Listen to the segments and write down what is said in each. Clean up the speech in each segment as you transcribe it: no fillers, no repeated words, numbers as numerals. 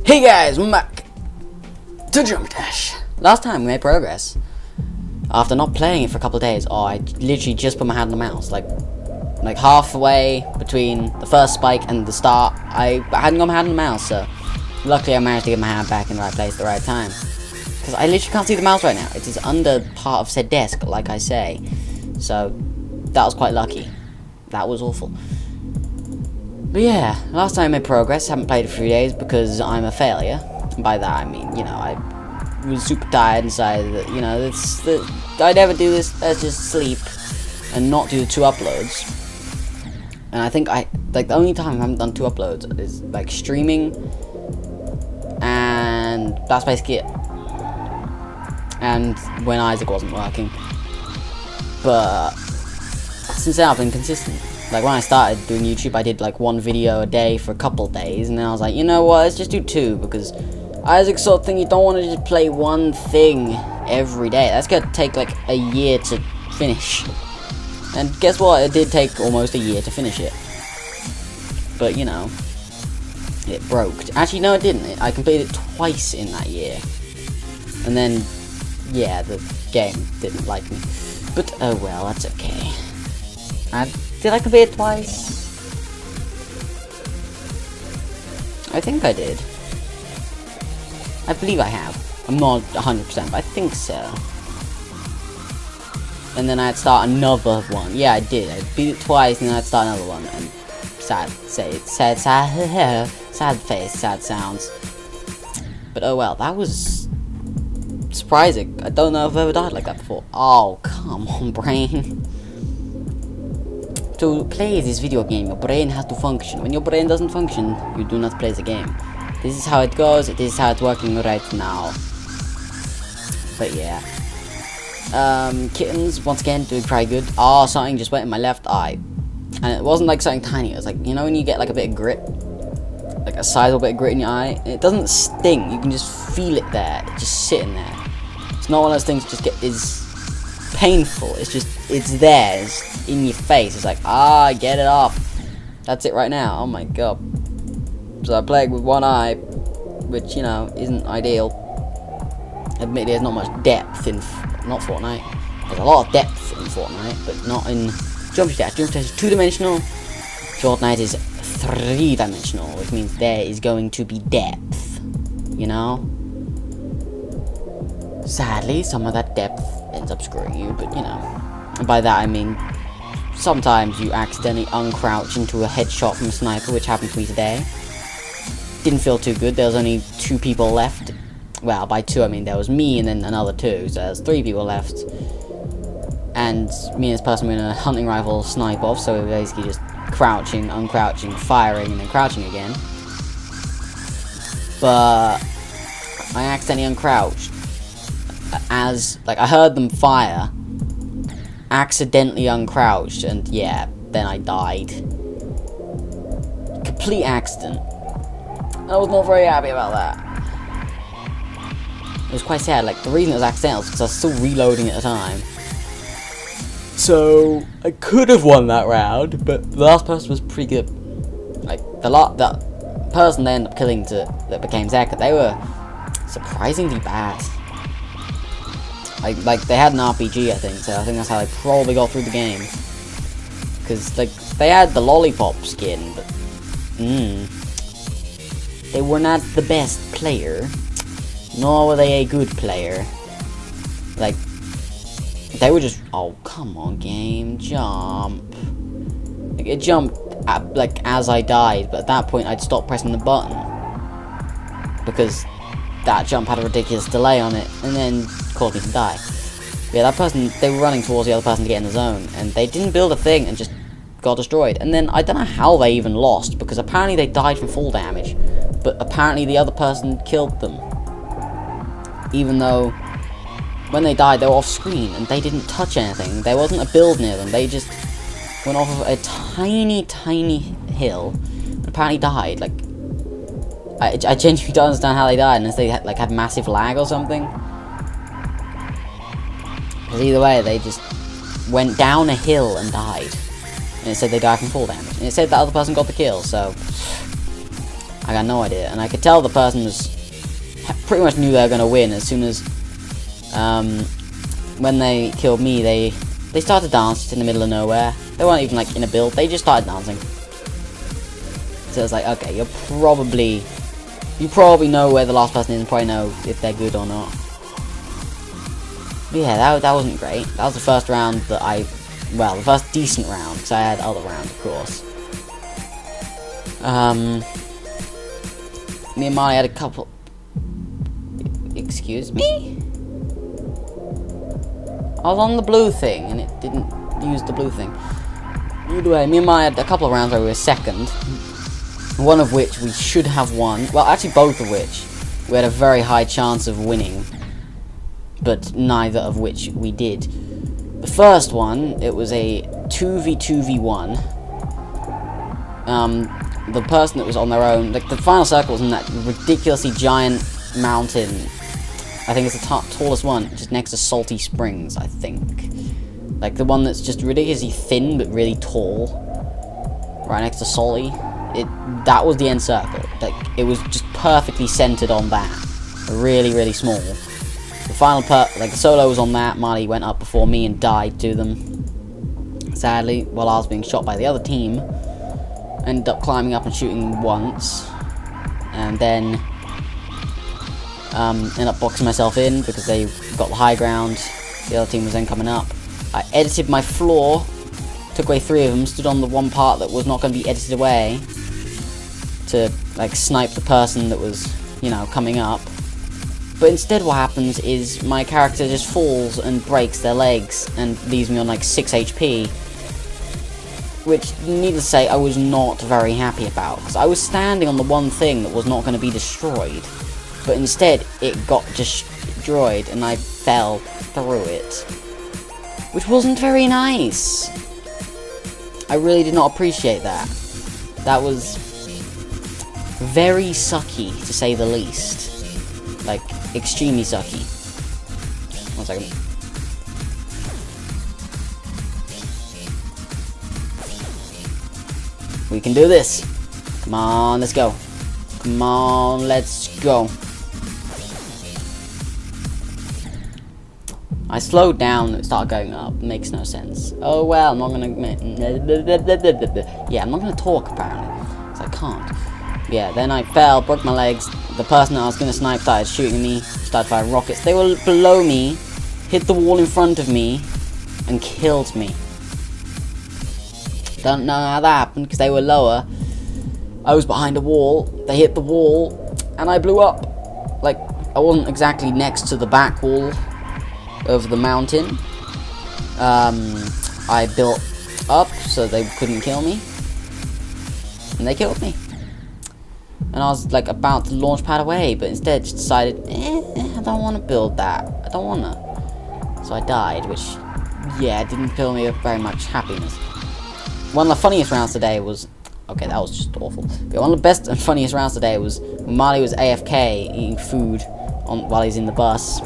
Hey guys, I'm back to Jump Dash. Last time we made progress. After not playing it for a couple of days, I literally just put my hand on the mouse. Like halfway between the first spike and the start, I hadn't got my hand on the mouse, so luckily I managed to get my hand back in the right place at the right time. Because I literally can't see the mouse right now. It is under part of said desk, like I say. So that was quite lucky. That was awful. But yeah, last time I made progress, haven't played it for 3 days because I'm a failure. And by that I mean, you know, I was super tired and decided that, you know, I'd never do this, let's just sleep and not do the 2 uploads. And I think the only time I haven't done 2 uploads is like streaming, and that's basically it. And when Isaac wasn't working. But since then I've been consistent. Like when I started doing YouTube, I did like 1 video a day for a couple days, and then I was like, you know what, let's just do 2, because Isaac's sort of thing, you don't want to just play one thing every day. That's gonna take like a year to finish. And guess what, it did take almost a year to finish it. But you know, it broke. Actually no, it didn't. I completed it twice in that year. And then, yeah, the game didn't like me. But oh well, that's okay. Did I complete it twice? I think I did. I believe I have. I'm not 100%, but I think so. And then I'd start another one. Yeah, I did. I beat it twice, and then I'd start another one. And sad face, sad sounds. But oh well, that was surprising. I don't know if I've ever died like that before. Oh, come on, brain. To play this video game, your brain has to function. When your brain doesn't function, you do not play the game. This is how it goes, this is how it's working right now. But yeah. Kittens, once again, doing pretty good. Oh, something just went in my left eye. And it wasn't like something tiny, it was like, you know when you get like a bit of grit? Like a sizable bit of grit in your eye? It doesn't sting, you can just feel it there, it's just sitting there. It's not one of those things that just is painful, it's there, it's in your face. It's like, get it off. That's it right now. Oh my god. So I played with one eye, which, you know, isn't ideal. Admittedly, there's not much depth in not Fortnite. There's a lot of depth in Fortnite, but not in Jump Dash. Jump Dash is 2-dimensional. Fortnite is 3-dimensional, which means there is going to be depth. You know? Sadly, some of that depth ends up screwing you, but you know. And by that I mean, sometimes you accidentally uncrouch into a headshot from a sniper, which happened to me today. Didn't feel too good. There was only 2 people left. Well, by 2 I mean there was me and then another 2, so there's 3 people left. And me and this person were in a hunting rifle snipe off, so we were basically just crouching, uncrouching, firing, and then crouching again. But I accidentally uncrouched. As, like, I heard them fire, accidentally uncrouched, and yeah, then I died. Complete accident. I was not very happy about that. It was quite sad. Like, the reason it was accidental is because I was still reloading at the time. So I could have won that round, but the last person was pretty good. Like, the person they ended up killing that became Zeka, they were surprisingly bad. Like they had an RPG, I think, so I think that's how they probably got through the game. Because, like, they had the lollipop skin, but they were not the best player, nor were they a good player. Like, they were just, oh, come on, game, jump. Like, it jumped, like, as I died, but at that point, I'd stopped pressing the button. Because that jump had a ridiculous delay on it, and then caused me to die. Yeah, that person, they were running towards the other person to get in the zone, and they didn't build a thing and just got destroyed. And then I don't know how they even lost, because apparently they died from fall damage, but apparently the other person killed them. Even though when they died, they were off screen and they didn't touch anything. There wasn't a build near them. They just went off of a tiny, tiny hill and apparently died. Like, I genuinely don't understand how they died, unless they had massive lag or something. Because either way, they just went down a hill and died. And it said they died from fall damage. And it said that other person got the kill, so I got no idea. And I could tell the person was pretty much knew they were gonna win as soon as when they killed me. They started dancing in the middle of nowhere. They weren't even like in a build. They just started dancing. So it's like, okay, you probably know where the last person is and probably know if they're good or not. But yeah, that wasn't great. That was the first round that well, the first decent round, because I had other rounds, of course. Me and Marley had a couple... Excuse me? I was on the blue thing, and it didn't use the blue thing. Either way, me and Marley had a couple of rounds where we were second. One of which we should have won. Well, actually both of which we had a very high chance of winning. But neither of which we did. The first one, it was a 2v2v1. The person that was on their own, like the final circle was in that ridiculously giant mountain. I think it's the tallest one, just next to Salty Springs, I think. Like the one that's just ridiculously thin but really tall. Right next to Salty. That was the end circle. Like it was just perfectly centered on that. Really, really small. The final the solo was on that. Marley went up before me and died to them. Sadly, while I was being shot by the other team. Ended up climbing up and shooting once. And then ended up boxing myself in because they got the high ground. The other team was then coming up. I edited my floor. Took away 3 of them. Stood on the one part that was not going to be edited away. To like snipe the person that was, you know, coming up. But instead what happens is my character just falls and breaks their legs and leaves me on like 6 HP. Which, needless to say, I was not very happy about. Because I was standing on the one thing that was not going to be destroyed. But instead, it got destroyed and I fell through it. Which wasn't very nice. I really did not appreciate that. That was very sucky, to say the least. Like, extremely sucky. 1 second. We can do this. Come on, let's go. Come on, let's go. I slowed down and it started going up. Makes no sense. Oh well, I'm not gonna... Yeah, I'm not gonna talk apparently. So I can't. Yeah, then I fell, broke my legs. The person that I was gonna snipe started shooting at me. Started firing rockets. They were below me. Hit the wall in front of me. And killed me. Don't know how that happened because they were lower. I was behind a wall. They hit the wall. And I blew up. Like, I wasn't exactly next to the back wall of the mountain. I built up so they couldn't kill me. And they killed me. And I was like about to launch pad away, but instead just decided, I don't want to build that. I don't want to. So I died, which, yeah, didn't fill me with very much happiness. One of the funniest rounds today was, okay, that was just awful. But one of the best and funniest rounds today was when Marley was AFK eating food while he's in the bus.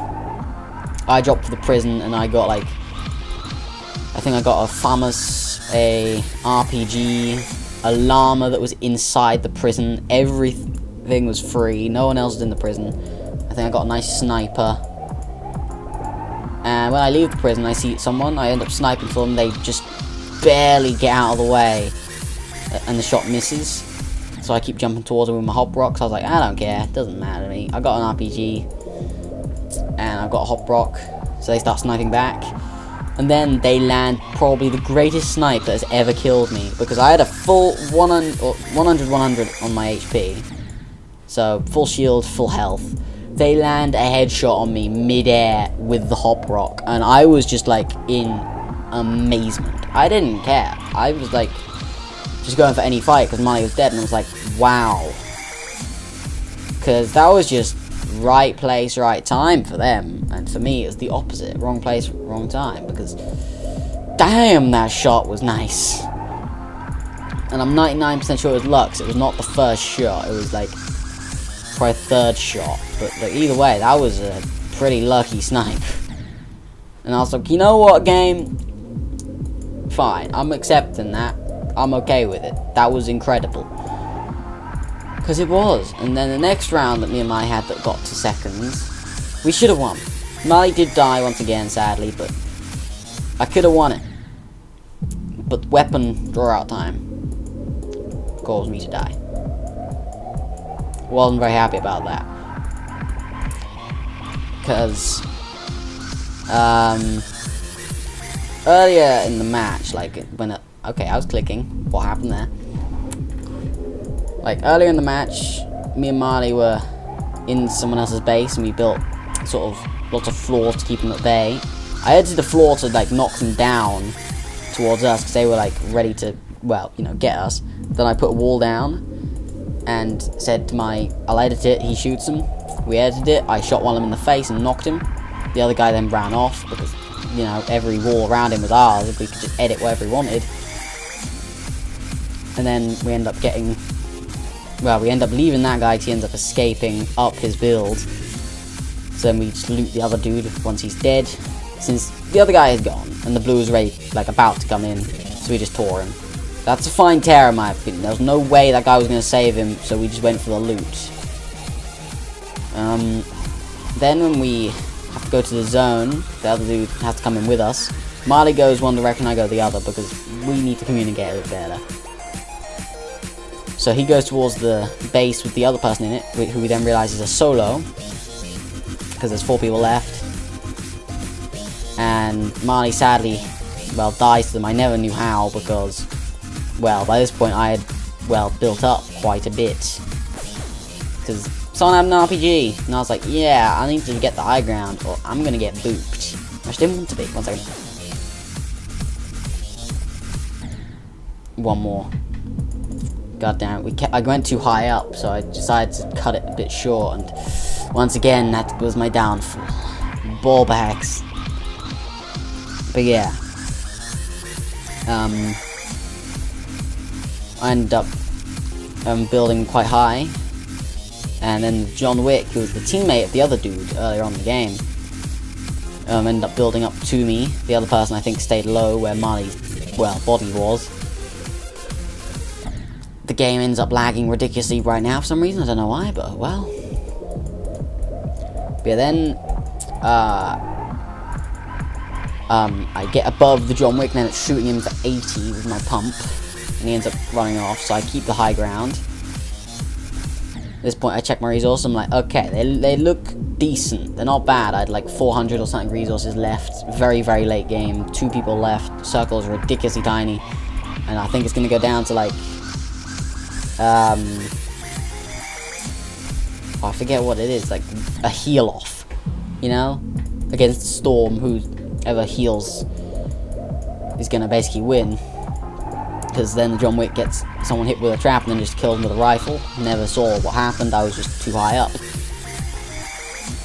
I dropped to the prison and I got like, I think I got a FAMAS, a RPG, a llama that was inside the prison. Everything was free. No one else was in the prison. I think I got a nice sniper. And when I leave the prison, I see someone. I end up sniping for them. They just barely get out of the way. And the shot misses. So I keep jumping towards them with my hop rocks. I was like, I don't care. It doesn't matter to me. I got an RPG. And I've got a hop rock. So they start sniping back. And then they land probably the greatest snipe that has ever killed me. Because I had a full 100 on my HP. So, full shield, full health. They land a headshot on me mid-air with the hop rock. And I was just like in amazement. I didn't care. I was like just going for any fight because Marley was dead. And I was like, wow. Because that was just right place, right time for them. And for me, it was the opposite. Wrong place, wrong time. Because, damn, that shot was nice. And I'm 99% sure it was luck. It was not the first shot. It was, like, probably third shot. But, like, either way, that was a pretty lucky snipe. And I was like, you know what, game? Fine. I'm accepting that. I'm okay with it. That was incredible. Because it was. And then the next round that me and Mali had that got to seconds, we should have won. Mali did die once again, sadly, but I could have won it. But weapon draw out time caused me to die. Wasn't very happy about that. Because earlier in the match, like when okay, I was clicking. What happened there? Like earlier in the match, me and Mali were in someone else's base, and we built sort of lots of floors to keep them at bay. I edited the floor to like knock them down towards us because they were like ready to, well, you know, get us. Then I put a wall down and said to I'll edit it. He shoots him. We edited it. I shot one of them in the face and knocked him. The other guy then ran off because, you know, every wall around him was ours. If we could just edit whatever we wanted. And then we end up getting, well, we end up leaving that guy because he ends up escaping up his build. So then we just loot the other dude once he's dead, since the other guy is gone and the blue is ready, like about to come in, so we just tore him. That's a fine tear in my opinion. There was no way that guy was going to save him, so we just went for the loot. Then when we have to go to the zone, the other dude has to come in with us. Mali goes one direction, I go the other, because we need to communicate a bit better. So he goes towards the base with the other person in it, who we then realise is a solo, because there's 4 people left. And Mali sadly, well, dies to them. I never knew how, because, well, by this point I had, well, built up quite a bit. Because someone had an RPG, and I was like, yeah, I need to get the high ground, or I'm gonna get booped. I just didn't want to be. 1 second. One more. God damn it, I went too high up, so I decided to cut it a bit short, and once again, that was my downfall. Ball bags. But yeah. I ended up building quite high, and then John Wick, who was the teammate of the other dude earlier on in the game, ended up building up to me. The other person, I think, stayed low where Mali's, well, body was. The game ends up lagging ridiculously right now for some reason. I don't know why, but well. But yeah, then I get above the John Wick, and then it's shooting him for 80 with my pump, and he ends up running off. So I keep the high ground. At this point, I check my resources. I'm like, okay, they look decent. They're not bad. I had like 400 or something resources left. Very, very late game. 2 people left. Circle is ridiculously tiny, and I think it's gonna go down to like. I forget what it is, like a heal off, you know, against Storm. Whoever heals is gonna basically win, because then John Wick gets someone hit with a trap and then just killed him with a rifle. Never saw what happened. I was just too high up.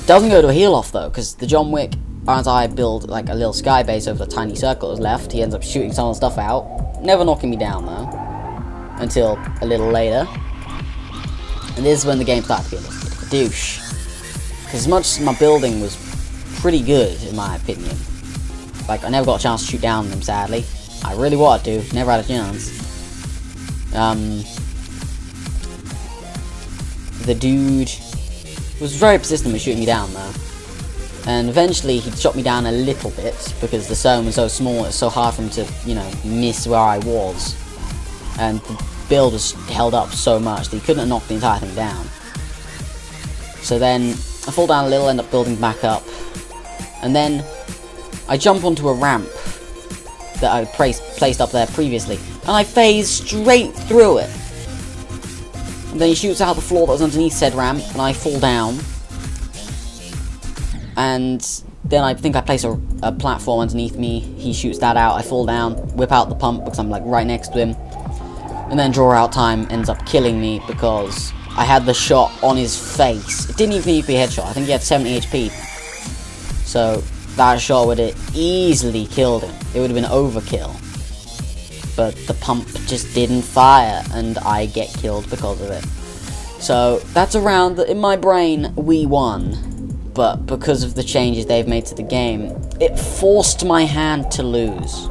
Doesn't go to a heal off though, because the John Wick, as I build like a little sky base over the tiny circle that's left, he ends up shooting some of the stuff out, never knocking me down though. Until a little later. And this is when the game started to get a bit of a douche. Because as much as my building was pretty good, in my opinion, like, I never got a chance to shoot down them, sadly. I really wanted to, never had a chance. The dude was very persistent with shooting me down, though. And eventually, he shot me down a little bit, because the zone was so small, it's so hard for him to, you know, miss where I was. And the build was held up so much that he couldn't have knocked the entire thing down. So then I fall down a little, end up building back up, and then I jump onto a ramp that I placed up there previously, and I phase straight through it. And then he shoots out the floor that was underneath said ramp, and I fall down. And then I think I place a platform underneath me. He shoots that out, I fall down, whip out the pump because I'm like right next to him. And then draw out time ends up killing me because I had the shot on his face. It didn't even need to be a headshot. I think he had 70 HP. So that shot would have easily killed him. It would have been overkill. But the pump just didn't fire, and I get killed because of it. So that's a round that in my brain we won. But because of the changes they've made to the game, it forced my hand to lose.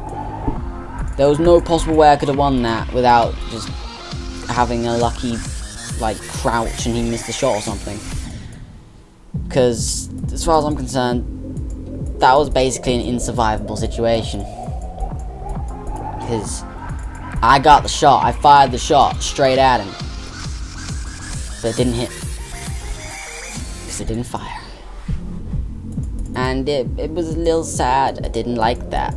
There was no possible way I could have won that without just having a lucky like, crouch and he missed the shot or something. Because, as far as I'm concerned, that was basically an insurvivable situation. Because I got the shot, I fired the shot straight at him. But it didn't hit. Because it didn't fire. And it was a little sad. I didn't like that.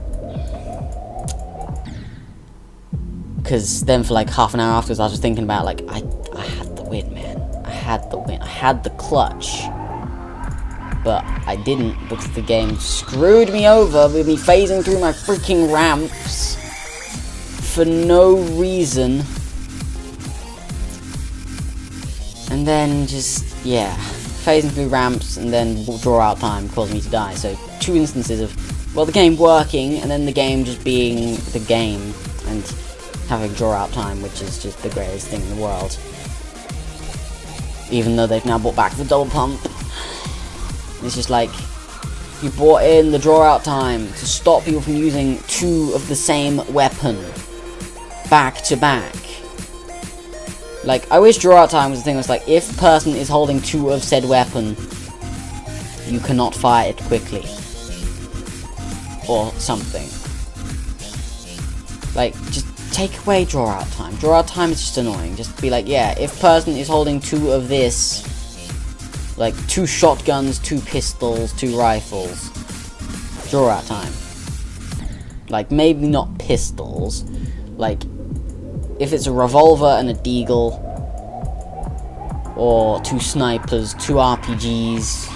Because then for like half an hour afterwards, I was just thinking about, like, I had the win, man. I had the win. I had the clutch. But I didn't, because the game screwed me over with me phasing through my freaking ramps for no reason. And then just, yeah, phasing through ramps and then draw out time caused me to die. So 2 instances of, well, the game working and then the game just being the game and having draw out time, which is just the greatest thing in the world. Even though they've now brought back the double pump. It's just like, you brought in the draw out time to stop people from using 2 of the same weapon back to back. Like, I wish draw out time was the thing was like, if person is holding 2 of said weapon, you cannot fire it quickly. Or something. Like, just take away draw out time. Draw out time is just annoying. Just be like, yeah, if person is holding 2 of this, like 2 shotguns, 2 pistols, 2 rifles, draw out time. Like, maybe not pistols. Like, if it's a revolver and a deagle, or 2 snipers, 2 RPGs,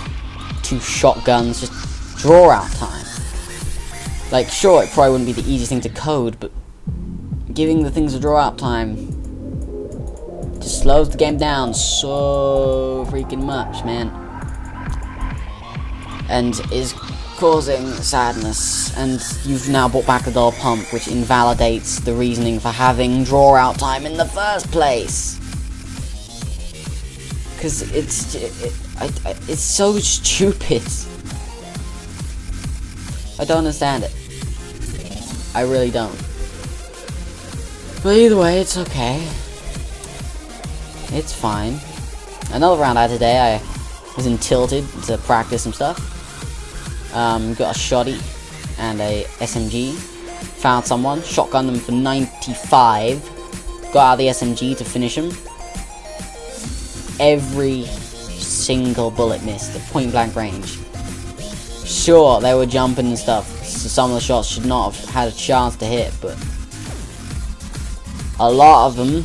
2 shotguns, just draw out time. Like, sure, it probably wouldn't be the easiest thing to code, but giving the things a draw out time just slows the game down so freaking much, man. And is causing sadness. And you've now brought back the double pump, which invalidates the reasoning for having draw out time in the first place. Because it's so stupid. I don't understand it. I really don't. But either way, it's okay. It's fine. Another round I had today, I was in Tilted to practice some stuff. Got a shoddy and a SMG. Found someone, shotgunned them for 95. Got out of the SMG to finish him. Every single bullet missed at point blank range. Sure, they were jumping and stuff, so some of the shots should not have had a chance to hit, but a lot of them,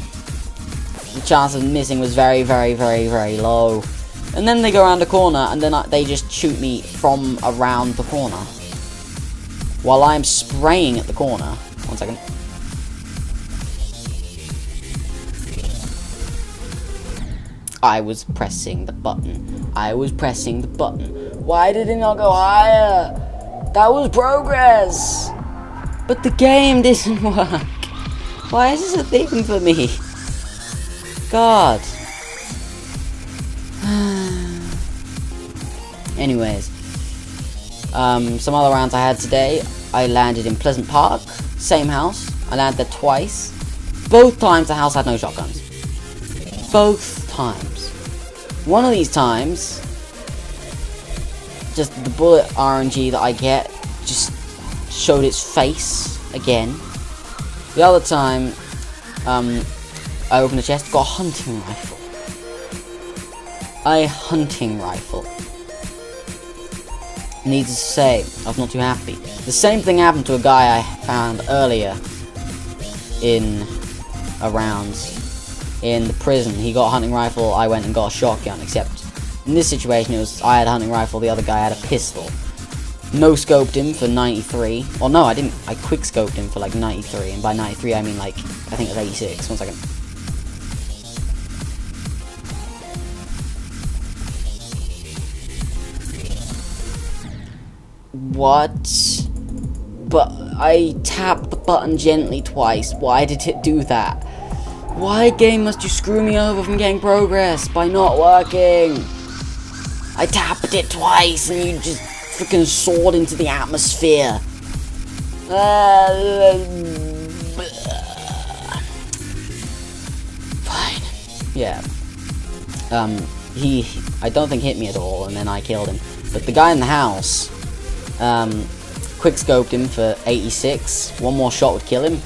the chance of missing was very, very, very, very low. And then they go around the corner, and then they just shoot me from around the corner. While I'm spraying at the corner. 1 second. I was pressing the button. I was pressing the button. Why did it not go higher? That was progress. But the game didn't work. Why is this a thing for me? God. Anyways. Some other rounds I had today. I landed in Pleasant Park. Same house. I landed there twice. Both times the house had no shotguns. Both times. One of these times, just the bullet RNG that I get just showed its face again. The other time, I opened a chest, got a hunting rifle. A hunting rifle. Needless to say, I was not too happy. The same thing happened to a guy I found earlier in a round in the prison. He got a hunting rifle, I went and got a shotgun, except in this situation it was I had a hunting rifle, the other guy had a pistol. No scoped him for 93. Or no, I didn't. I quick scoped him for like 93, and by 93 I mean like, I think it was 86. 1 second. What? But I tapped the button gently twice. Why did it do that? Why, game, must you screw me over from getting progress by not working? I tapped it twice and you just freaking soared into the atmosphere. Fine. Yeah. I don't think hit me at all, and then I killed him. But the guy in the house, quick scoped him for 86. One more shot would kill him.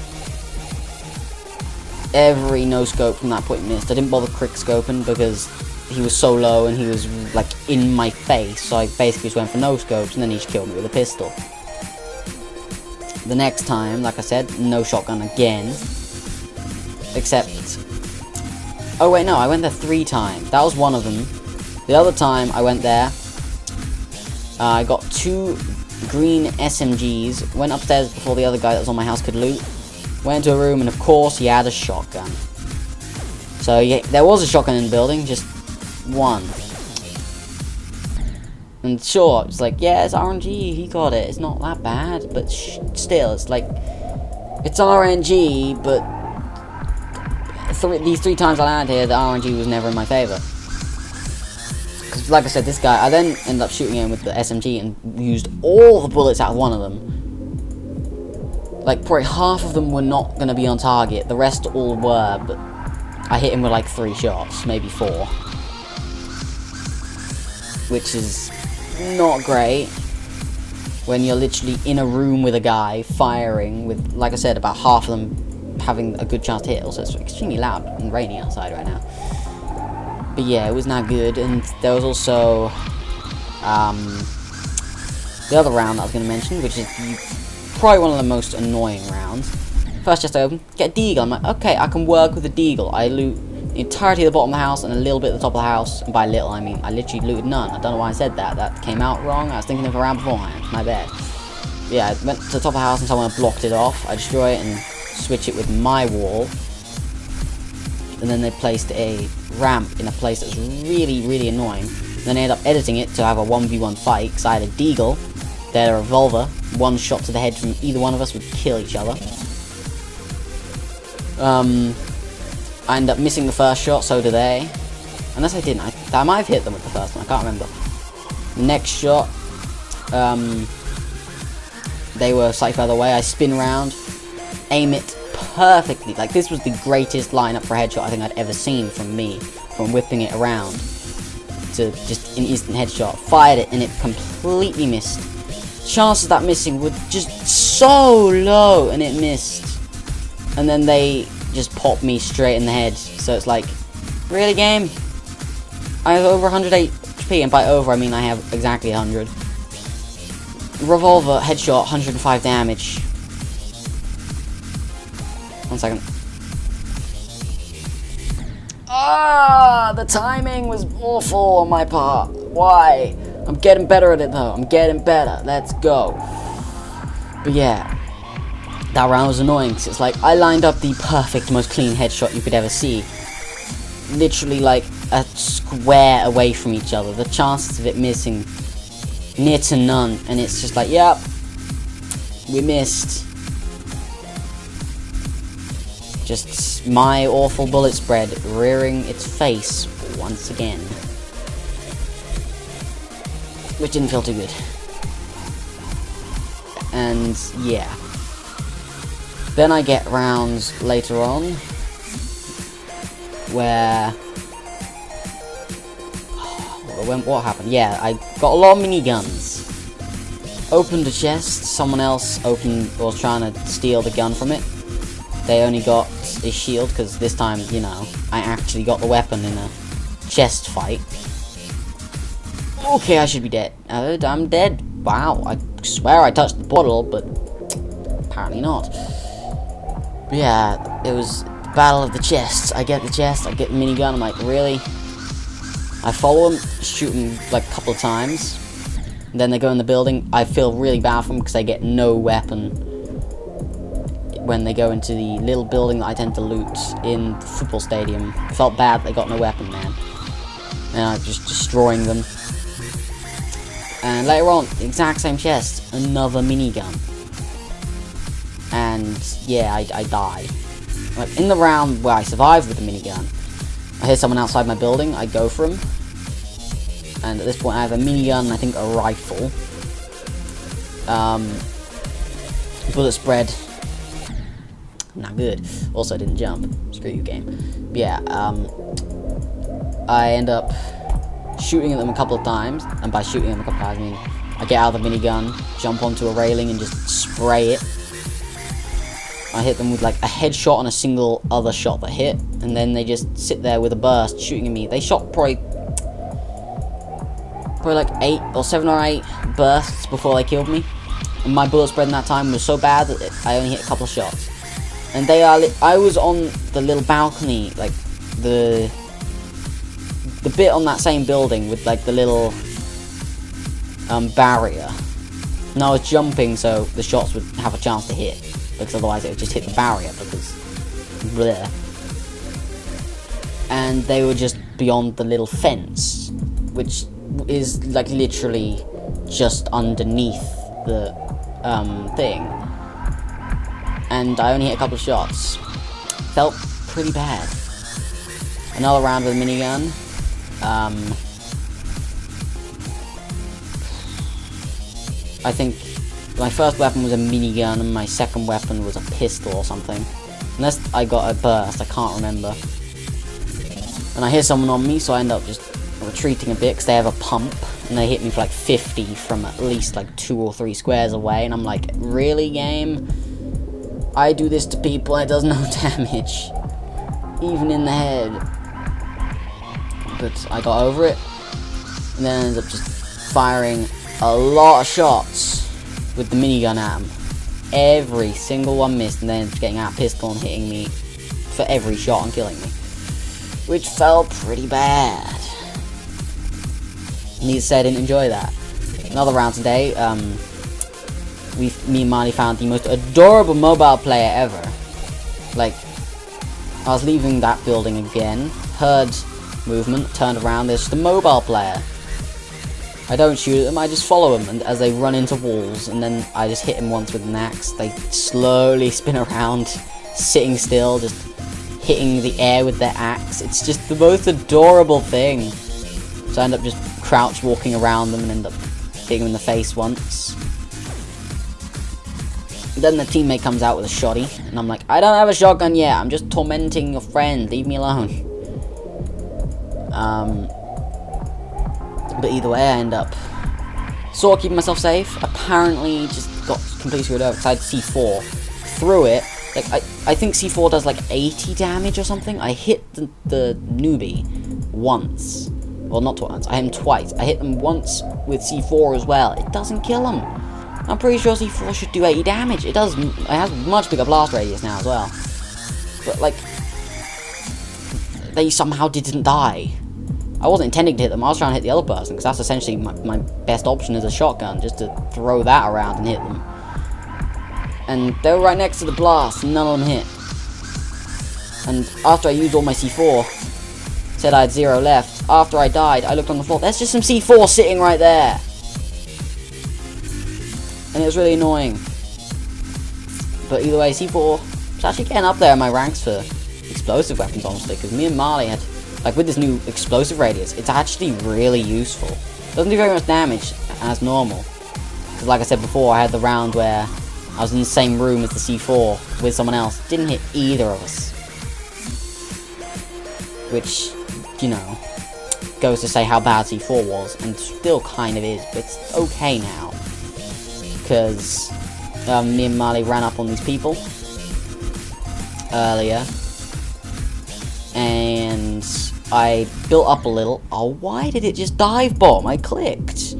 Every no scope from that point missed. I didn't bother quick scoping because he was so low and he was like in my face, so I basically just went for no scopes, and then he just killed me with a pistol. The next time, like I said, no shotgun again. Except, oh wait, no, I went there 3 times. That was one of them. The other time I went there, I got 2 green SMGs, went upstairs before the other guy that was on my house could loot, went into a room, and of course he had a shotgun. So yeah, there was a shotgun in the building, just one. And sure, it's like, yeah, it's RNG, he got it, it's not that bad, but still, it's like, it's RNG, but these 3 times I landed here, the RNG was never in my favour. Because, like I said, this guy, I then ended up shooting him with the SMG and used all the bullets out of one of them. Like, probably half of them were not going to be on target, the rest all were, but I hit him with like 3 shots, maybe 4. Which is not great when you're literally in a room with a guy firing with, like I said, about half of them having a good chance to hit. Also, it's extremely loud and rainy outside right now. But yeah, it was not good. And there was also the other round that I was going to mention, which is probably one of the most annoying rounds. First chest open, get a deagle. I'm like, okay, I can work with a deagle. I loot the entirety of the bottom of the house and a little bit at the top of the house. And by little, I mean I literally looted none. I don't know why I said that. That came out wrong. I was thinking of a round beforehand. My bad. Yeah, I went to the top of the house and someone blocked it off. I destroy it and switch it with my wall. And then they placed a ramp in a place that's really, really annoying. And then I ended up editing it to have a 1v1 fight because I had a deagle. They had a revolver. One shot to the head from either one of us would kill each other. I ended up missing the first shot, so did they. Unless I didn't. I might have hit them with the first one, I can't remember. Next shot, they were slightly further away. I spin round, aim it perfectly. Like, this was the greatest lineup for a headshot I think I'd ever seen from me. From whipping it around to just an instant headshot. Fired it and it completely missed. Chances of that missing were just so low and it missed. And then they just popped me straight in the head. So it's like, really, game? I have over 100 HP, and by over I mean I have exactly 100. Revolver, headshot, 105 damage. 1 second. Ah, the timing was awful on my part. Why? I'm getting better at it though. I'm getting better. Let's go. But yeah, that round was annoying because it's like I lined up the perfect, most clean headshot you could ever see. Literally like a square away from each other. The chances of it missing near to none, and it's just like, yep, we missed. Just my awful bullet spread rearing its face once again. Which didn't feel too good. And yeah. Then I get rounds later on where what happened? Yeah, I got a lot of miniguns. Opened a chest, someone else was trying to steal the gun from it. They only got a shield because this time, you know, I actually got the weapon in a chest fight. Okay, I should be dead. I'm dead. Wow, I swear I touched the bottle, but apparently not. But yeah, it was battle of the chests. I get the chest, I get the minigun, I'm like, really? I follow them, shoot them like a couple of times. And then they go in the building. I feel really bad for them because they get no weapon when they go into the little building that I tend to loot in the football stadium. I felt bad they got no weapon, man. And I'm just destroying them. And later on, exact same chest, another minigun. And yeah, I die. Like, in the round where I survived with the minigun, I hear someone outside my building, I go for him. And at this point I have a minigun and I think a rifle. Bullet spread, not good. Also didn't jump. Screw you, game. But yeah, I end up shooting at them a couple of times, and by shooting them a couple of times, I mean I get out of the minigun, jump onto a railing, and just spray it. I hit them with like a headshot and a single other shot that hit, and then they just sit there with a burst shooting at me. They shot probably like 7 or 8 bursts before they killed me. And my bullet spread in that time was so bad that I only hit a couple of shots. And I was on the little balcony, like the bit on that same building with like the little barrier. And I was jumping so the shots would have a chance to hit, because otherwise it would just hit the barrier, because bleh. And they were just beyond the little fence, which is like literally just underneath the thing. And I only hit a couple of shots. Felt pretty bad. Another round with a minigun. I think my first weapon was a minigun and my second weapon was a pistol or something. Unless I got a burst, I can't remember. And I hear someone on me, so I end up just retreating a bit because they have a pump. And they hit me for like 50 from at least like 2 or 3 squares away. And I'm like, really, game? I do this to people and it does no damage. Even in the head. But I got over it. And then I ended up just firing a lot of shots with the minigun at them. Every single one missed, and then getting out pistol and hitting me for every shot and killing me. Which felt pretty bad. Needless to say, I didn't enjoy that. Another round today, me and Marley found the most adorable mobile player ever. Like, I was leaving that building again, heard movement, turned around, there's just a mobile player. I don't shoot them, I just follow them, and as they run into walls, and then I just hit them once with an axe. They slowly spin around, sitting still, just hitting the air with their axe. It's just the most adorable thing. So I end up just crouch walking around them and end up hitting them in the face once. Then the teammate comes out with a shotty, and I'm like, I don't have a shotgun yet, I'm just tormenting your friend, leave me alone. But either way, I end up sort of keeping myself safe. Apparently, just got completely screwed over because I had C4. Threw it, like, I think C4 does like 80 damage or something. I hit the newbie once. Well, not once, I hit him twice. I hit them once with C4 as well. It doesn't kill him. I'm pretty sure C4 should do 80 damage. It does. It has much bigger blast radius now as well. But, like, they somehow didn't die. I wasn't intending to hit them. I was trying to hit the other person, because that's essentially my best option is a shotgun, just to throw that around and hit them. And they were right next to the blast, and none of them hit. And after I used all my C4, said I had 0 left. After I died, I looked on the floor. There's just some C4 sitting right there. And it was really annoying. But either way, C4 is actually getting up there in my ranks for explosive weapons, honestly, because me and Marley had, like, with this new explosive radius, it's actually really useful. Doesn't do very much damage as normal. Because like I said before, I had the round where I was in the same room as the C4 with someone else. Didn't hit either of us. Which, you know, goes to say how bad C4 was, and still kind of is, but it's okay now. Because me and Marley ran up on these people earlier, and I built up a little. Oh, why did it just dive bomb? I clicked.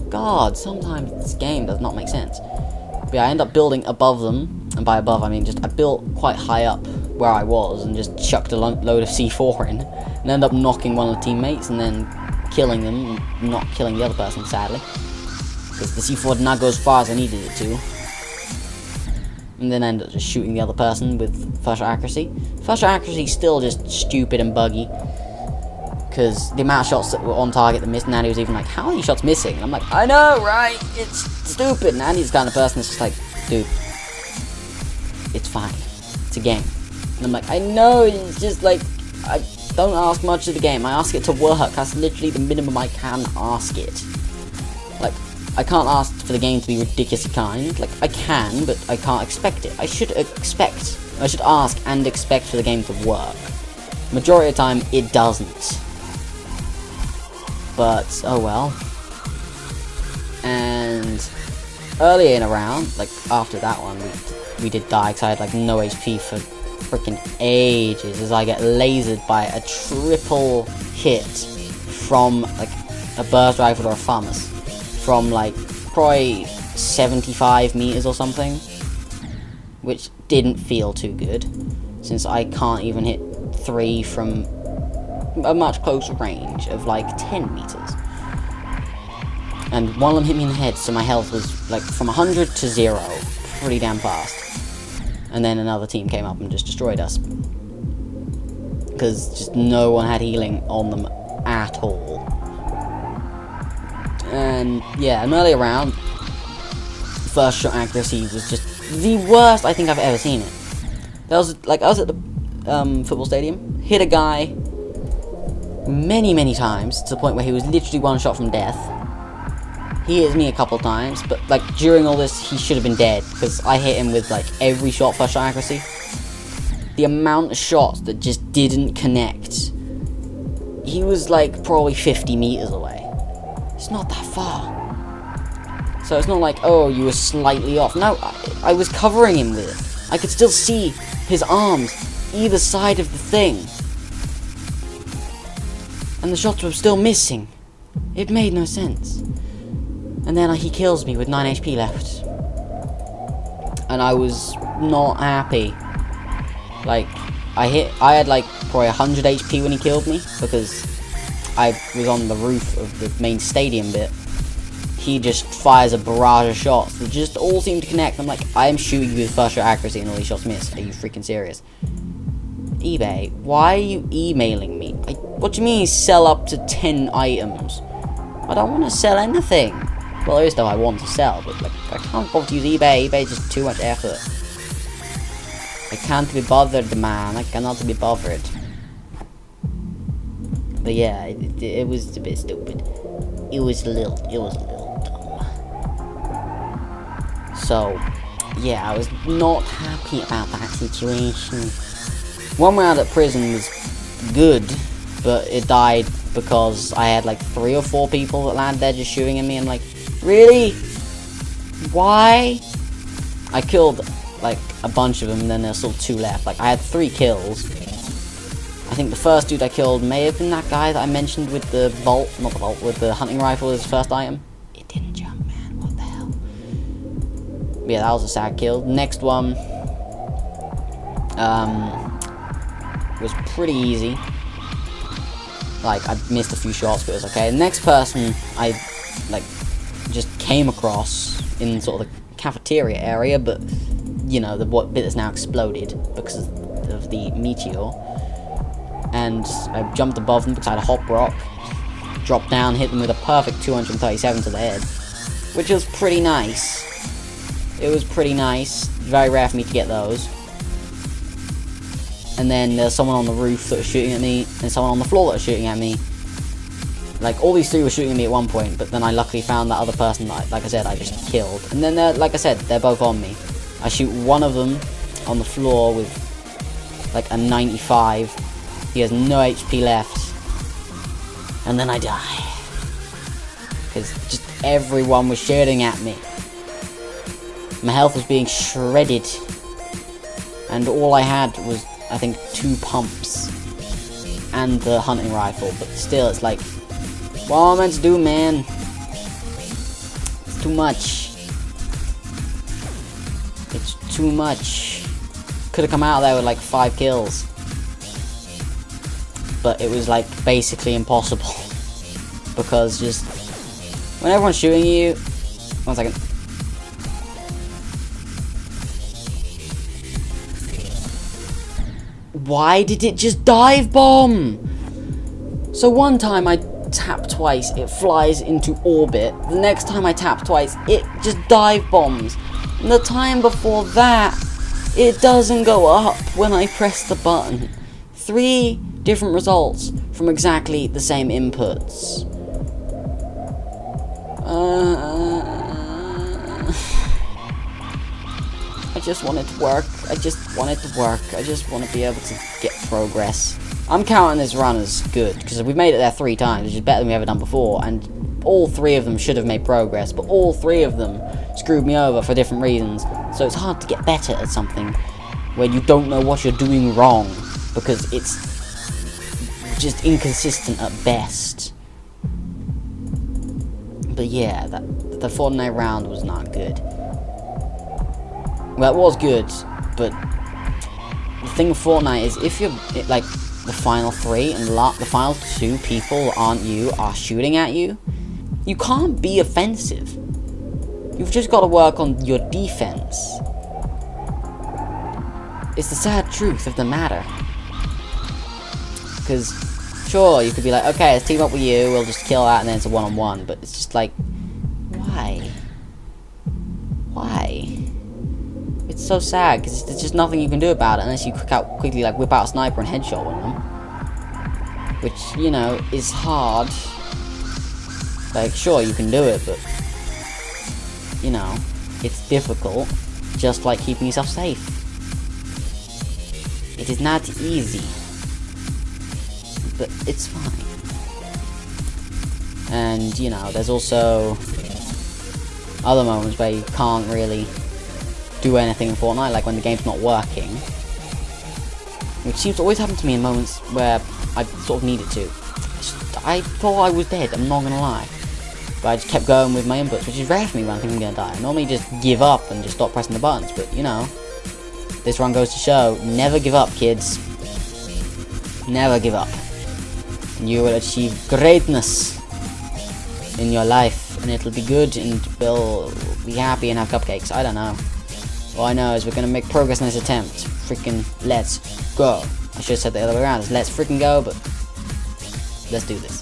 God, sometimes this game does not make sense. But yeah, I end up building above them, and by above I mean just I built quite high up where I was and just chucked a load of C4 in, and ended up knocking one of the teammates and then killing them, and not killing the other person, sadly. Because the C4 did not go as far as I needed it to. And then I ended up just shooting the other person with first shot accuracy. First shot accuracy is still just stupid and buggy. Because the amount of shots that were on target that missed, and Andy was even like, how are these shots missing? And I'm like, I know, right? It's stupid. And Andy's the kind of person that's just like, dude, it's fine. It's a game. And I'm like, I know, it's just like, I don't ask much of the game. I ask it to work. That's literally the minimum I can ask it. Like, I can't ask for the game to be ridiculously kind. Like, I can, but I can't expect it. I should ask and expect for the game to work. Majority of the time, it doesn't. But, oh well. And earlier in a round, like after that one, we did die because I had like no HP for freaking ages as I get lasered by a triple hit from like a burst rifle or a FAMAS from like probably 75 meters or something, which didn't feel too good since I can't even hit 3 from a much closer range of like 10 meters. And one of them hit me in the head, so my health was like from 100 to 0 pretty damn fast. And then another team came up and just destroyed us. Because just no one had healing on them at all. And yeah, an earlier round, first shot accuracy was just the worst I think I've ever seen it. That was like, I was at the football stadium, hit a guy many times to the point where he was literally one shot from death. He hits me a couple times, but like during all this, he should have been dead because I hit him with like every shot first shot accuracy. The amount of shots that just didn't connect. He was like probably 50 meters away. It's not that far. So it's not like, oh, you were slightly off. No, I was covering him with it. I could still see his arms either side of the thing. And the shots were still missing. It made no sense. And then he kills me with 9 HP left. And I was not happy. Like, I had like probably 100 HP when he killed me, because I was on the roof of the main stadium bit. He just fires a barrage of shots that just all seem to connect. I'm like, I am shooting you with first shot accuracy and all these shots miss. Are you freaking serious? eBay, why are you emailing me? What do you mean sell up to 10 items? I don't want to sell anything. Well, there is stuff I want to sell, but like, I can't bother to use eBay. eBay is just too much effort. I can't be bothered, man. I cannot be bothered. But yeah, it was a bit stupid. It was a little dumb. So, yeah, I was not happy about that situation. One round at prison was good, but it died because I had like 3 or 4 people that landed there just shooting at me. I'm like, really? Why? I killed like a bunch of them, and then there's still 2 left. Like, I had 3 kills. I think the first dude I killed may have been that guy that I mentioned with the bolt, not the bolt, with the hunting rifle as his first item. It didn't jump, man. What the hell? But yeah, that was a sad kill. Next one was pretty easy. Like, I missed a few shots, but it was okay. The next person I like just came across in sort of the cafeteria area, but you know, the bit that's now exploded because of the meteor. And I jumped above them because I had a hop rock, dropped down, hit them with a perfect 237 to the head, which was pretty nice. It was pretty nice. Very rare for me to get those. And then there's someone on the roof that was shooting at me, and someone on the floor that was shooting at me. Like, all these 3 were shooting at me at one point, but then I luckily found that other person that, like I said, I just killed. And then, like I said, they're both on me. I shoot one of them on the floor with, like, a 95. He has no HP left. And then I die. Because just everyone was shooting at me. My health was being shredded. And all I had was, I think, 2 pumps. And the hunting rifle. But still, it's like, what am I meant to do, man? It's too much. It's too much. Could have come out of there with like 5 kills. But it was like basically impossible. Because just when everyone's shooting you. 1 second. Why did it just dive bomb? So one time I tap twice, it flies into orbit. The next time I tap twice, it just dive bombs. And the time before that, it doesn't go up when I press the button. 3 different results from exactly the same inputs. I just want it to work. I just want to be able to get progress. I'm counting this run as good, because we've made it there 3 times, which is better than we've ever done before, and all 3 of them should have made progress, but all 3 of them screwed me over for different reasons, so it's hard to get better at something when you don't know what you're doing wrong, because it's just inconsistent at best. But yeah, the Fortnite round was not good. Well, it was good, but the thing with Fortnite is if you're, like, the final 3 and the final 2 people aren't you are shooting at you, you can't be offensive. You've just got to work on your defense. It's the sad truth of the matter. Because, sure, you could be like, okay, let's team up with you, we'll just kill that, and then it's a one-on-one, but it's just like, why? Why? It's so sad, because there's just nothing you can do about it unless you quickly like whip out a sniper and headshot one of them. Which, you know, is hard. Like, sure, you can do it, but, you know, it's difficult, just like keeping yourself safe. It is not easy, but it's fine. And, you know, there's also other moments where you can't really do anything in Fortnite, like when the game's not working, which seems to always happen to me in moments where I sort of needed to. I thought I was dead, I'm not gonna lie, but I just kept going with my inputs, which is rare for me when I think I'm gonna die. I normally just give up and just stop pressing the buttons, but you know, this run goes to show, never give up, kids. Never give up. And you will achieve greatness in your life, and it'll be good, and we'll be happy and have cupcakes. I don't know. All I know is we're gonna make progress in this attempt. Freaking let's go. I should have said the other way around. It's let's freaking go, but let's do this.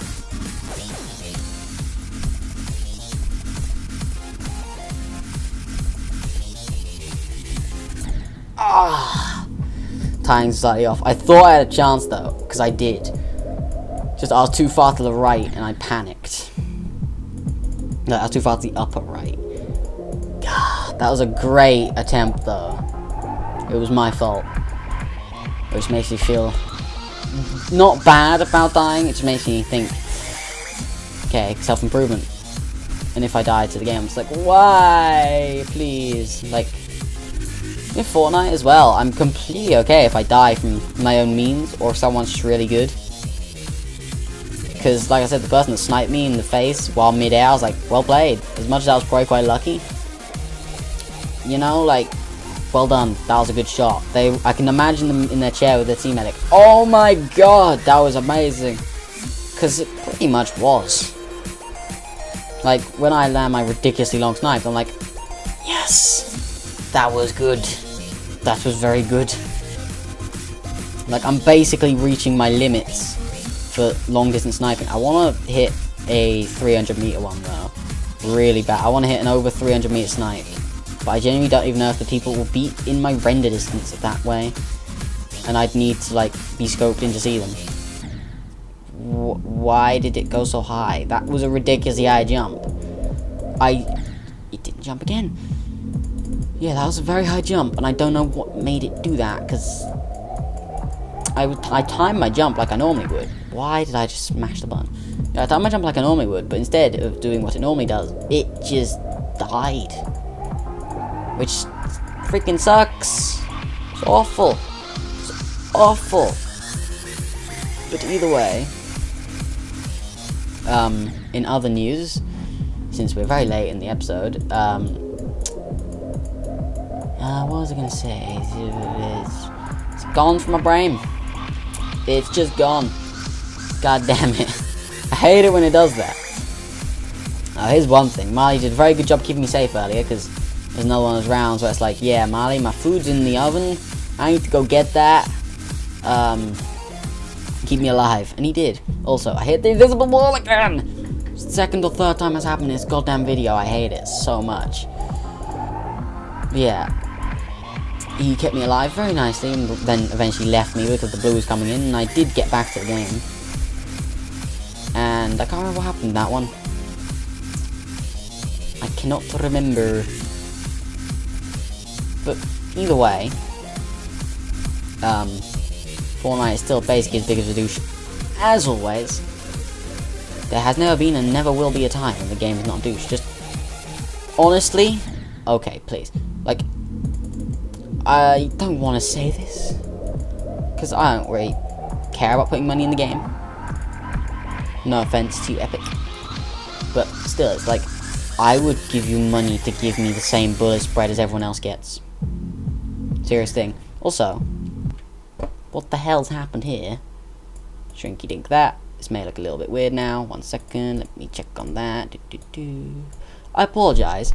Tying slightly off. I thought I had a chance though, because I did. Just I was too far to the right and I panicked. No, I was too far to the upper right. God, that was a great attempt though. It was my fault. Which makes me feel not bad about dying, it just makes me think, okay, self-improvement. And if I die to the game, I'm just like, why? Please. Like, in Fortnite as well, I'm completely okay if I die from my own means or someone's just really good. Because, like I said, the person that sniped me in the face while mid-air, I was like, well played. As much as I was probably quite lucky. You know, like, well done. That was a good shot. I can imagine them in their chair with their team medic. Oh my god, that was amazing. Because it pretty much was. Like, when I land my ridiculously long snipe, I'm like, yes! That was good. That was very good. Like, I'm basically reaching my limits for long distance sniping. I want to hit a 300 meter one though. Really bad. I want to hit an over 300 meter snipe. But I genuinely don't even know if the people will be in my render distance that way. And I'd need to, like, be scoped in to see them. Why did it go so high? That was a ridiculously high jump. It didn't jump again. Yeah, that was a very high jump, and I don't know what made it do that, because I timed my jump like I normally would. Why did I just smash the button? Yeah, I timed my jump like I normally would, but instead of doing what it normally does, it just died. Which freaking sucks. It's awful. It's awful. But either way, in other news, since we're very late in the episode, what was I gonna say? It's gone from my brain. It's just gone. God damn it. I hate it when it does that. Here's one thing. Marley did a very good job keeping me safe earlier, because there's another one of those rounds where it's like, yeah, Marley, my food's in the oven. I need to go get that. Keep me alive. And he did. Also, I hit the invisible wall again. Second or third time that's happened in this goddamn video. I hate it so much. Yeah. He kept me alive very nicely, and then eventually left me because the blue was coming in, and I did get back to the game. And I can't remember what happened in that one. I cannot remember. But either way, Fortnite is still basically as big as a douche. As always, there has never been and never will be a time when the game is not a douche. Just, honestly, okay, please. Like, I don't want to say this, because I don't really care about putting money in the game. No offense to Epic. But still, it's like, I would give you money to give me the same bullet spread as everyone else gets. Serious thing. Also, what the hell's happened here? Shrinky dink that. This may look a little bit weird now. 1 second, let me check on that. I apologize,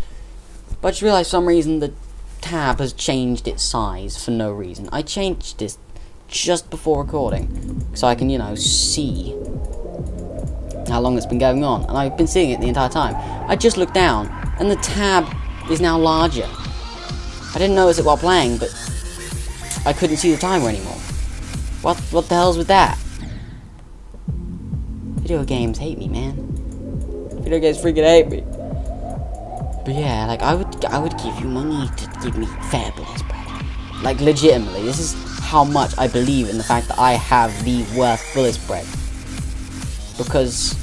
but I just realized for some reason the tab has changed its size for no reason. I changed this just before recording, so I can, you know, see how long it's been going on, and I've been seeing it the entire time. I just looked down, and the tab is now larger. I didn't notice it while playing, but I couldn't see the timer anymore. What the hell's with that? Video games hate me, man. Video games freaking hate me. But yeah, like, I would give you money to give me fair bullet spread. Like, legitimately, this is how much I believe in the fact that I have the worst bullet spread. Because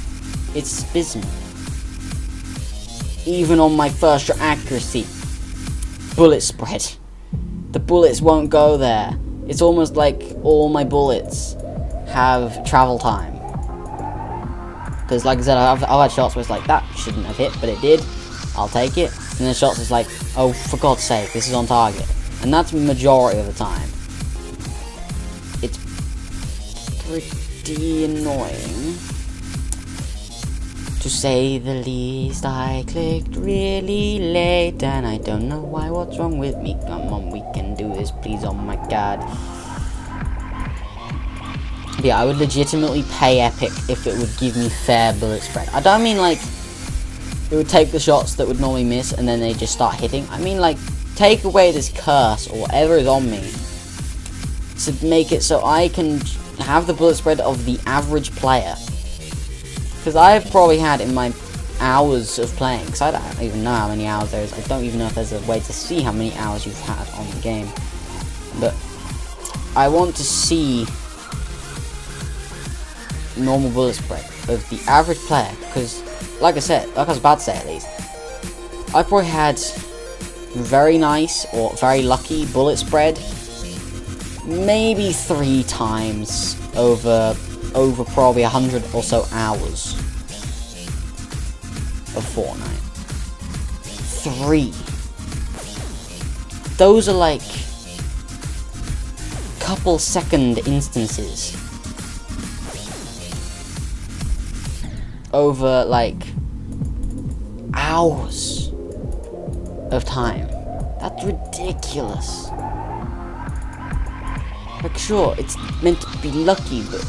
it's abysmal. Even on my first shot accuracy, bullet spread, the bullets won't go there. It's almost like all my bullets have travel time. Because, like I said, I've had shots where it's like, that shouldn't have hit, but it did. I'll take it. And then shots is like, oh, for God's sake, this is on target. And that's the majority of the time. It's pretty annoying, to say the least. I clicked really late, and I don't know why. What's wrong with me? Come on, we can do this, please. Oh my God. But yeah, I would legitimately pay Epic if it would give me fair bullet spread. I don't mean like it would take the shots that would normally miss and then they just start hitting. I mean, like, take away this curse or whatever is on me to make it so I can have the bullet spread of the average player. Because I've probably had in my hours of playing, because I don't even know how many hours there is. I don't even know if there's a way to see how many hours you've had on the game. But I want to see normal bullet spread of the average player, because like I said, like I was about to say at least, I probably had very nice or very lucky bullet spread maybe 3 times over probably 100 or so hours of Fortnite. 3. Those are like couple second instances over like hours of time. That's ridiculous. Like, sure, it's meant to be lucky, but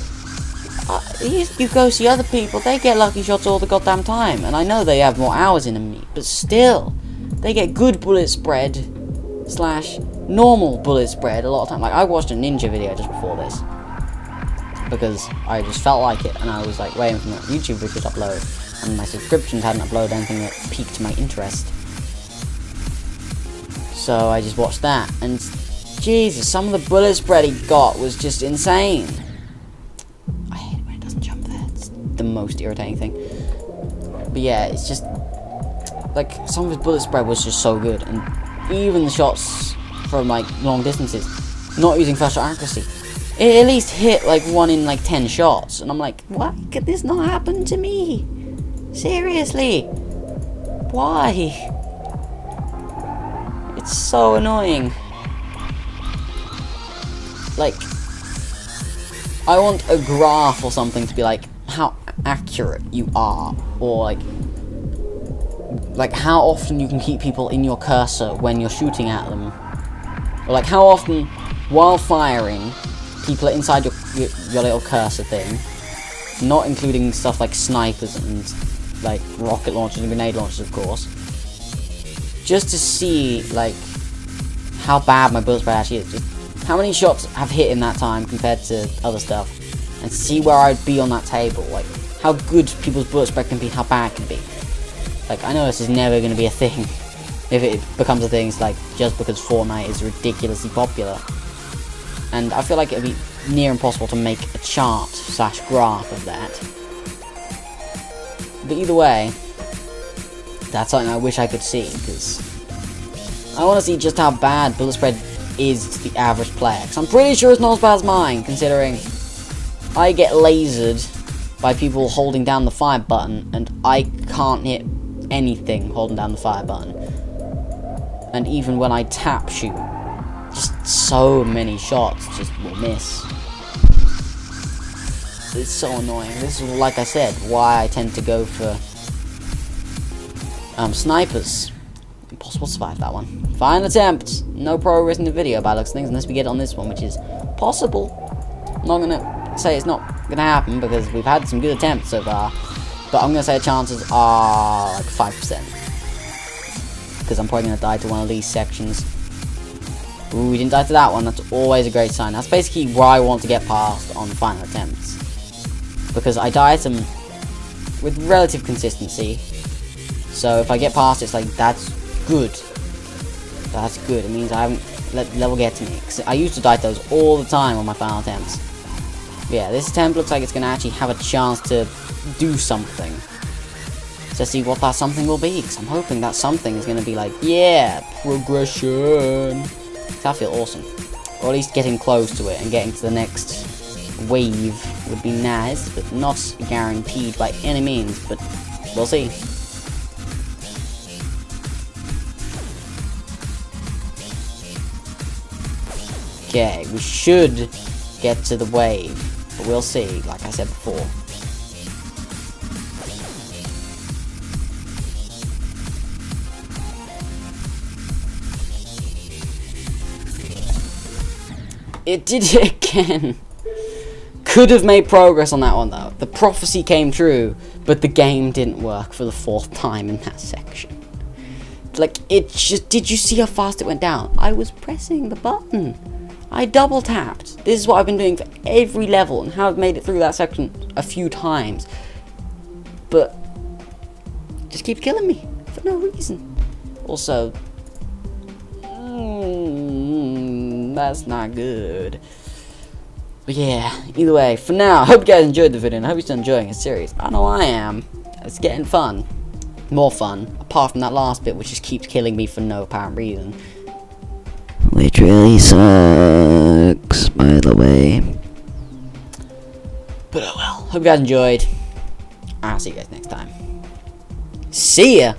you go see other people, they get lucky shots all the goddamn time, and I know they have more hours in than me, but still, they get good bullet spread / normal bullet spread a lot of time. Like, I watched a ninja video just before this, because I just felt like it, and I was like waiting for my YouTube video to upload, and my subscriptions hadn't uploaded anything that piqued my interest. So I just watched that, and Jesus, some of the bullet spread he got was just insane. I hate it when it doesn't jump there. It's the most irritating thing. But yeah, it's just like some of his bullet spread was just so good, and even the shots from like long distances, not using first shot accuracy, it at least hit like 1 in like 10 shots, and I'm like, why could this not happen to me? Seriously, why? It's so annoying. Like, I want a graph or something to be like how accurate you are, or like how often you can keep people in your cursor when you're shooting at them, or like how often while firing people are inside your little cursor thing, not including stuff like snipers and like rocket launchers and grenade launchers, of course, just to see like how bad my bullet spread actually is. Just how many shots have hit in that time compared to other stuff, and see where I'd be on that table, like how good people's bullet spread can be, how bad it can be. Like, I know this is never going to be a thing if it becomes a thing. It's like just because Fortnite is ridiculously popular, and I feel like it'd be near impossible to make a chart / graph of that. But either way, that's something I wish I could see, because I want to see just how bad bullet spread is to the average player. Because I'm pretty sure it's not as bad as mine, considering I get lasered by people holding down the fire button, and I can't hit anything holding down the fire button. And even when I tap shoot, just so many shots just will miss. It's so annoying. This is, like I said, why I tend to go for snipers. Impossible to survive that one. Final attempt. No progress in the video by looks of things, unless we get on this one, which is possible. I'm not gonna say it's not gonna happen, because we've had some good attempts so far, but I'm gonna say the chances are like 5%, because I'm probably gonna die to one of these sections. Ooh, we didn't die to that one. That's always a great sign. That's basically where I want to get past on final attempts, because I die to them with relative consistency. So if I get past, it's like, that's good. That's good. It means I haven't let level get to me. 'Cause I used to die to those all the time on my final attempts. But yeah, this attempt looks like it's going to actually have a chance to do something. So let's see what that something will be. Because I'm hoping that something is going to be like, yeah, progression. I feel awesome. Or at least getting close to it and getting to the next wave would be nice, but not guaranteed by any means. But we'll see. Okay, we should get to the wave, but we'll see, like I said before. It did it again. Could have made progress on that one though. The prophecy came true, but the game didn't work for the 4th time in that section. Like, it just, did you see how fast it went down? I was pressing the button. I double tapped. This is what I've been doing for every level, and how I've made it through that section a few times. But it just keeps killing me for no reason. Also, that's not good. But yeah, either way, for now, I hope you guys enjoyed the video, and I hope you're still enjoying the series. I know I am. It's getting fun. More fun, apart from that last bit, which just keeps killing me for no apparent reason. Which really sucks, by the way. But oh well. Hope you guys enjoyed. I'll see you guys next time. See ya!